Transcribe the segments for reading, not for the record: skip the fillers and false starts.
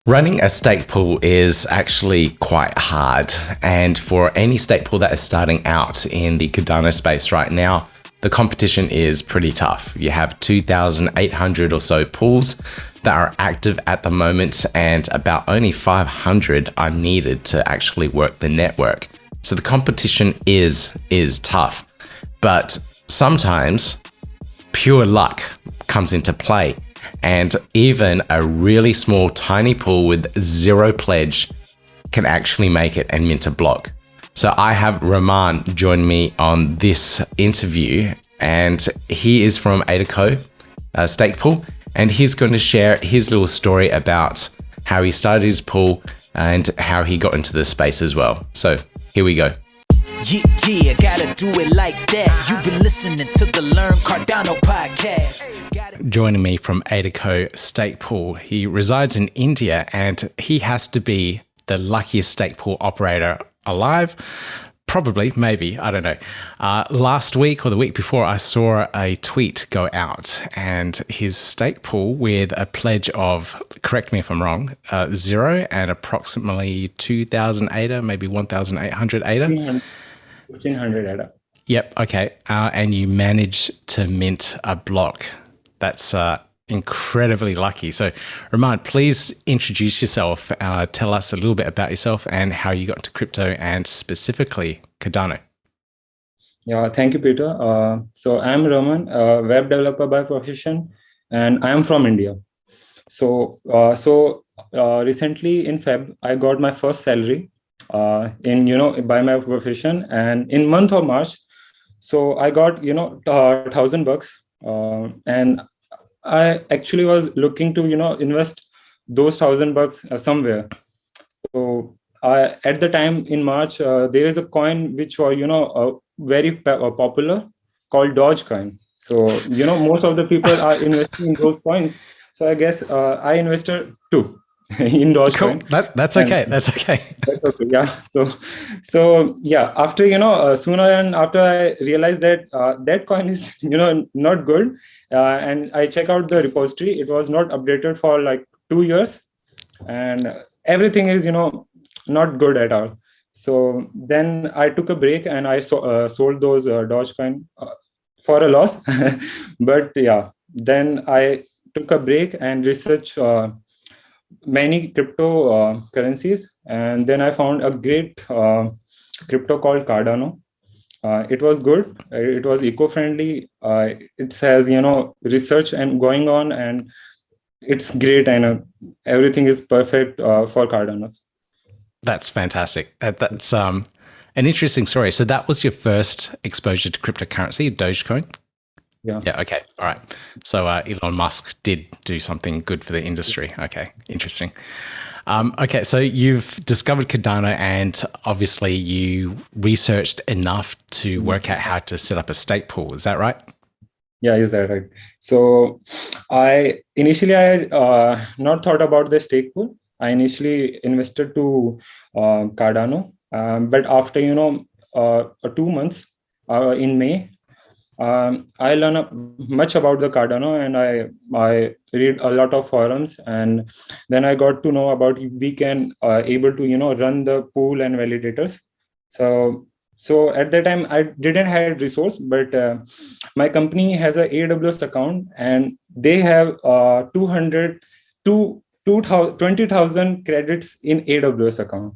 Running a stake pool is actually quite hard. And for any stake pool that is starting out in the Cardano space right now, the competition is pretty tough. You have 2,800 or so pools that are active at the moment, and about only 500 are needed to actually work the network. So the competition is tough, but sometimes pure luck comes into play. And even a really small, tiny pool with zero pledge can actually make it and mint a block. So I have Ramam join me on this interview, and he is from ADAOZ stake pool, and he's going to share his little story about how he started his pool and how he got into the space as well. So here we go. Yeah, gotta do it like that. You've been listening to the Learn Cardano podcast. Joining me from ADAOZ stake pool, he resides in India and he has to be the luckiest stake pool operator alive. Probably, maybe, I don't know. Last week or the week before, I saw a tweet go out and his stake pool with a pledge of, correct me if I'm wrong, 0 and approximately 2,000 ADA, maybe 1,800 ADA. 1,500 ADA. Yep, okay. And you managed to mint a block. That's incredibly lucky. So, Ramam, please introduce yourself. Tell us a little bit about yourself and how you got into crypto and specifically Cardano. Yeah, thank you, Peter. So I'm Raman, a web developer by profession, and I am from India. So recently in Feb, I got my first salary by my profession, and in month of March, so I got $1,000, and I actually was looking to invest those $1,000 somewhere. So at the time in March, there is a coin which was very popular called Dogecoin. So most of the people are investing in those coins. So I guess I invested too in Dogecoin. Cool. That's okay. That's okay. That's okay. Yeah. So yeah. After sooner and after I realized that that coin is not good, and I check out the repository. It was not updated for like 2 years, and everything is not good at all. So then I took a break and I sold those Dogecoin for a loss. But yeah, then I took a break and researched many crypto currencies, and then I found a great crypto called Cardano. It was good. It was eco-friendly. It has research and going on, and it's great, and everything is perfect for Cardano. That's fantastic. That's an interesting story. So that was your first exposure to cryptocurrency, Dogecoin? Yeah. Yeah. Okay. All right. So Elon Musk did do something good for the industry. Okay. Interesting. Okay. So you've discovered Cardano, and obviously you researched enough to work out how to set up a stake pool. Is that right? Yeah, is that right? So I had not thought about the stake pool. I initially invested to Cardano, but after 2 months in May, I learned much about the Cardano, and I read a lot of forums, and then I got to know about we can able to run the pool and validators. So at that time I didn't have resource, but my company has a AWS account, and they have 20,000 credits in AWS account.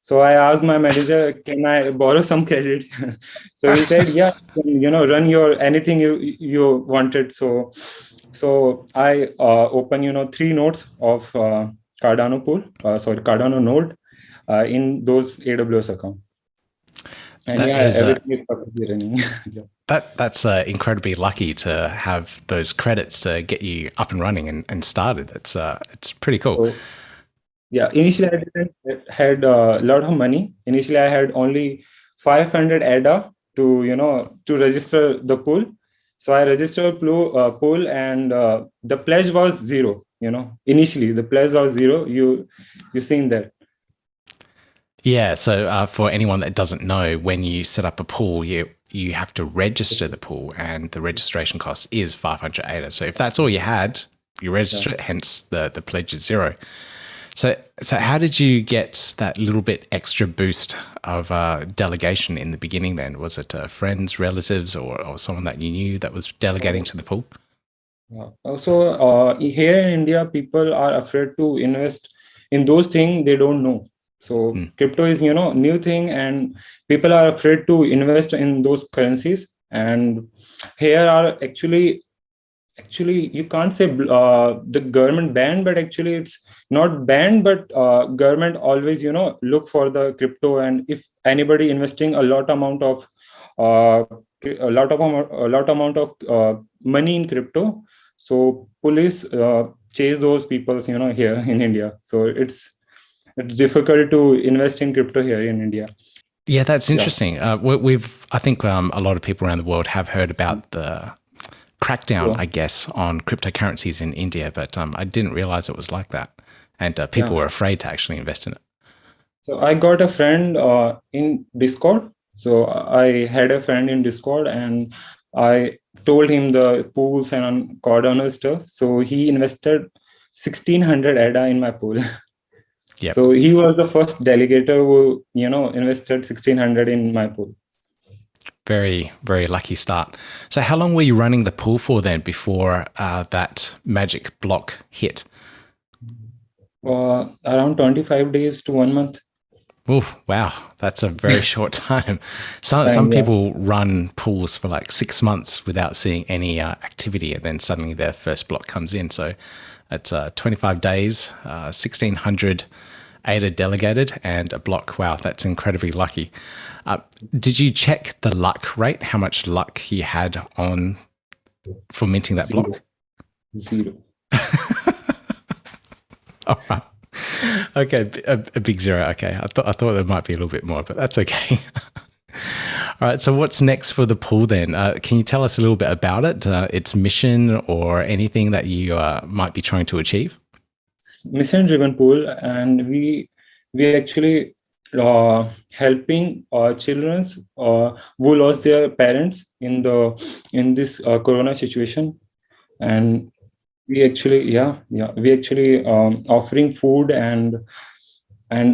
So I asked my manager, can I borrow some credits? So he said, yeah, run your anything you wanted. So I open 3 nodes of Cardano pool, Cardano node in those AWS account. And everything is perfectly running. Yeah. That's incredibly lucky to have those credits to get you up and running and started. It's pretty cool. So, yeah, initially I didn't had a lot of money. Initially I had only 500 ADA to register the pool. So I registered pool, and the pledge was 0. Initially the pledge was 0. You seen that? Yeah. So for anyone that doesn't know, when you set up a pool, you have to register the pool, and the registration cost is 500 ADA. So if that's all you had, you register it, hence the pledge is 0. So how did you get that little bit extra boost of delegation in the beginning then? Was it friends, relatives, or someone that you knew that was delegating to the pool? Yeah. Also, here in India, people are afraid to invest in those things they don't know. So crypto is, new thing, and people are afraid to invest in those currencies. And here are actually you can't say the government banned, but actually it's not banned, but government always look for the crypto, and if anybody investing uh, a lot amount of money in crypto, so police chase those people here in India. So it's difficult to invest in crypto here in India. Yeah, that's Yeah. interesting. I think a lot of people around the world have heard about the crackdown, I guess, on cryptocurrencies in India, but I didn't realize it was like that. And people Yeah. were afraid to actually invest in it. So I got a friend in Discord. So I had a friend in Discord, and I told him the pools and on Cardano stuff. So he invested 1600 ADA in my pool. Yep. So he was the first delegator who invested 1600 in my pool. Very, very lucky start. So how long were you running the pool for then before that magic block hit? Around 25 days to 1 month. Oof, wow, that's a very short time. Some Yeah. people run pools for like 6 months without seeing any activity, and then suddenly their first block comes in. So it's 25 days, 1600 ADA delegated, and a block. Wow, that's incredibly lucky. Did you check the luck rate? How much luck you had on for minting that block? Zero. All right. Okay, a big zero. Okay, I thought there might be a little bit more, but that's okay. All right. So what's next for the pool then? Can you tell us a little bit about it, its mission, or anything that you might be trying to achieve? Mission driven pool, and we actually helping children who lost their parents in this corona situation. And we actually offering food and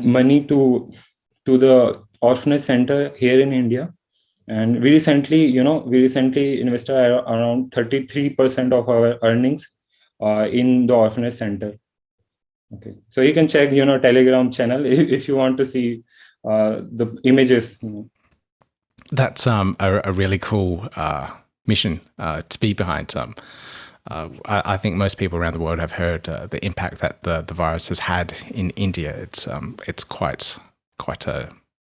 money to the orphanage center here in India. And we recently invested around 33% of our earnings in the orphanage center. Okay, so you can check Telegram channel if you want to see the images. That's a really cool mission to be behind. I think most people around the world have heard the impact that the virus has had in India. It's quite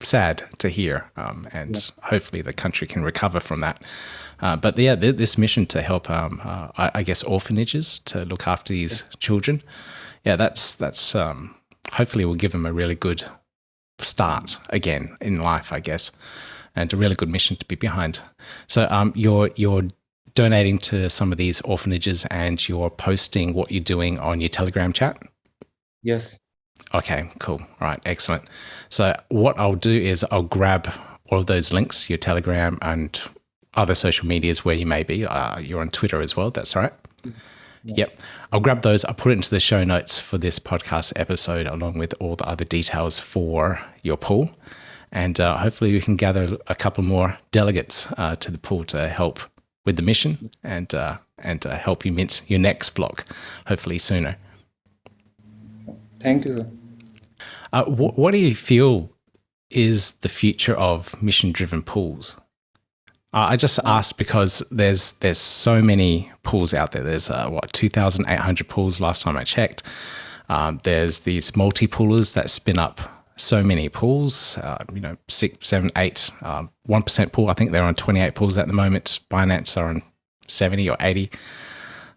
sad to hear, and hopefully the country can recover from that. But yeah, this mission to help, I guess, orphanages to look after these children. Yeah, that's hopefully will give them a really good start again in life, I guess, and a really good mission to be behind. So you're donating to some of these orphanages, and you're posting what you're doing on your Telegram chat? Yes. Okay, cool. All right, excellent. So what I'll do is I'll grab all of those links, your Telegram and other social medias where you may be. You're on Twitter as well, that's all right? Yep. I'll grab those. I'll put it into the show notes for this podcast episode, along with all the other details for your pool. And hopefully we can gather a couple more delegates to the pool to help with the mission and help you mint your next block, hopefully sooner. Thank you. What do you feel is the future of mission-driven pools? I just asked because there's so many pools out there. There's 2,800 pools last time I checked. There's these multi-poolers that spin up so many pools, 6, 7, 8, 1% pool. I think they're on 28 pools at the moment. Binance are on 70 or 80.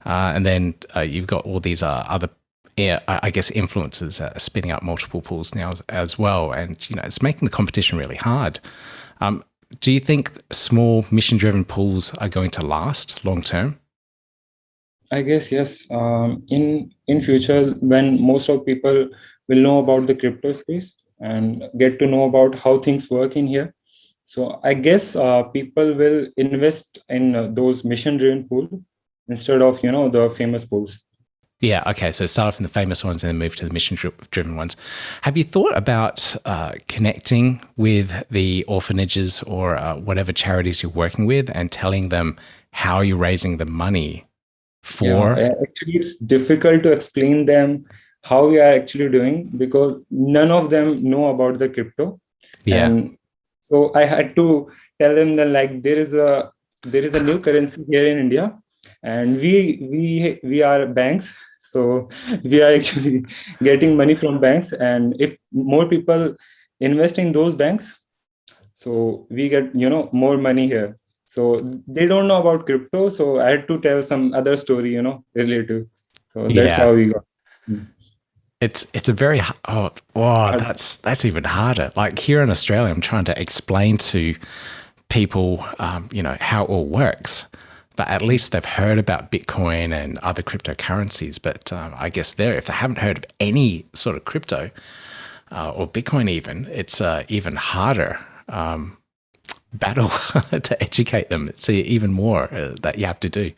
And then you've got all these other, I guess, influencers that are spinning up multiple pools now as well. And, it's making the competition really hard. Do you think small mission-driven pools are going to last long term? I guess yes. In future, when most of people will know about the crypto space and get to know about how things work in here, so I guess people will invest in those mission-driven pools instead of the famous pools. Yeah, okay. So start off from the famous ones and then move to the mission-driven ones. Have you thought about connecting with the orphanages or whatever charities you're working with and telling them how you're raising the money for? Actually, it's difficult to explain them how we are actually doing because none of them know about the crypto. Yeah. And so I had to tell them that like there is a new currency here in India, and we are banks. So we are actually getting money from banks, and if more people invest in those banks, so we get more money here. So they don't know about crypto, so I had to tell some other story related. So that's Yeah. how we got. It's a very that's even harder. Like here in Australia, I'm trying to explain to people, how it all works. But at least they've heard about Bitcoin and other cryptocurrencies. But I guess if they haven't heard of any sort of crypto or Bitcoin even, it's even harder battle to educate them. It's even more that you have to do.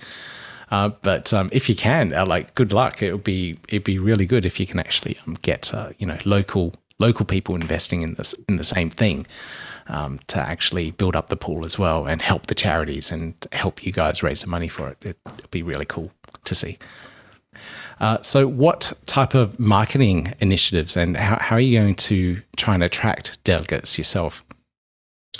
But if you can, good luck. It'd be really good if you can actually get local people investing in the same thing to actually build up the pool as well and help the charities and help you guys raise the money for it. It'd be really cool to see. So what type of marketing initiatives and how are you going to try and attract delegates yourself?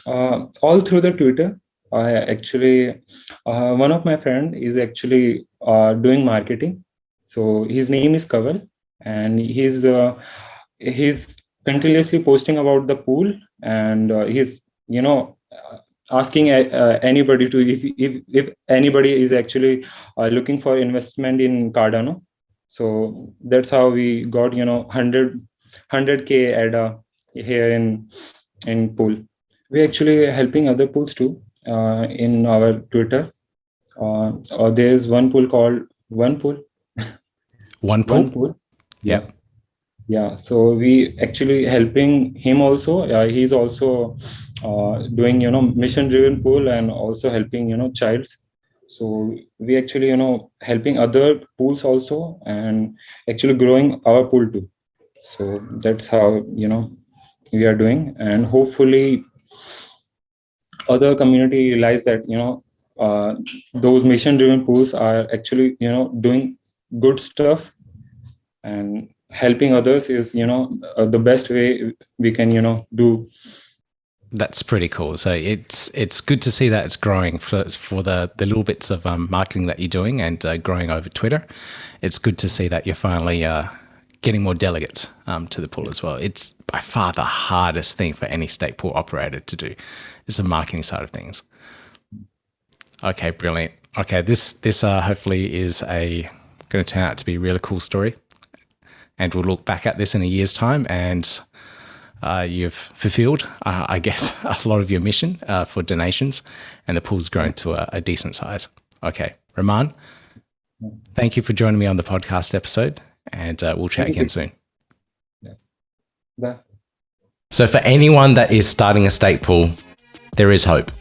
All through the Twitter. I actually, one of my friend is actually doing marketing. So his name is Kaval, and he's continuously posting about the pool, and he's asking anybody to if anybody is actually looking for investment in Cardano. So that's how we got 100K ADA here in pool. We're actually helping other pools too. In our Twitter, there's one pool called One Pool. One Pool? One Pool. Yeah. Yeah. So we actually helping him also. He's also doing mission-driven pool and also helping childs. So we actually helping other pools also and actually growing our pool too. So that's how we are doing, and hopefully other community realize that those mission driven pools are actually doing good stuff, and helping others is the best way we can do. That's pretty cool. So it's good to see that it's growing for the little bits of marketing that you're doing and growing over Twitter. It's good to see that you're finally getting more delegates to the pool as well. It's by far the hardest thing for any stake pool operator to do. Is the marketing side of things. Okay, brilliant. Okay, this hopefully is going to turn out to be a really cool story, and we'll look back at this in a year's time, and you've fulfilled, I guess, a lot of your mission for donations, and the pool's grown to a decent size. Okay, Ramam, thank you for joining me on the podcast episode, and we'll chat again soon. Yeah. Bye. So for anyone that is starting a stake pool, there is hope.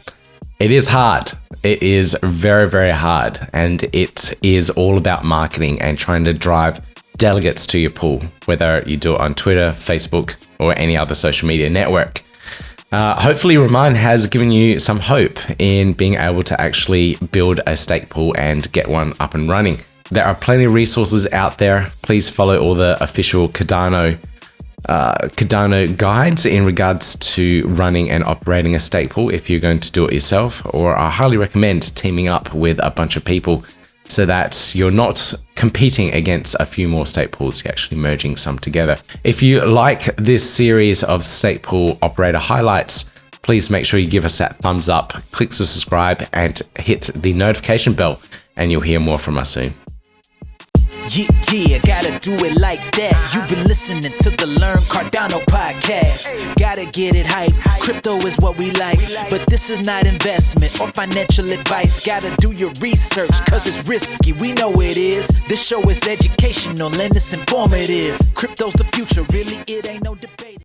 It is hard. It is very, very hard. And it is all about marketing and trying to drive delegates to your pool, whether you do it on Twitter, Facebook, or any other social media network. Hopefully Ramam has given you some hope in being able to actually build a stake pool and get one up and running. There are plenty of resources out there. Please follow all the official Cardano guides in regards to running and operating a stake pool if you're going to do it yourself, or I highly recommend teaming up with a bunch of people so that you're not competing against a few more stake pools, you're actually merging some together. If you like this series of stake pool operator highlights, please make sure you give us that thumbs up, click to subscribe, and hit the notification bell, and you'll hear more from us soon. Yeah, gotta do it like that. You've been listening to the Learn Cardano podcast. Gotta get it hype. Crypto is what we like, but this is not investment or financial advice. Gotta do your research, cause it's risky. We know it is. This show is educational and it's informative. Crypto's the future, really, it ain't no debate.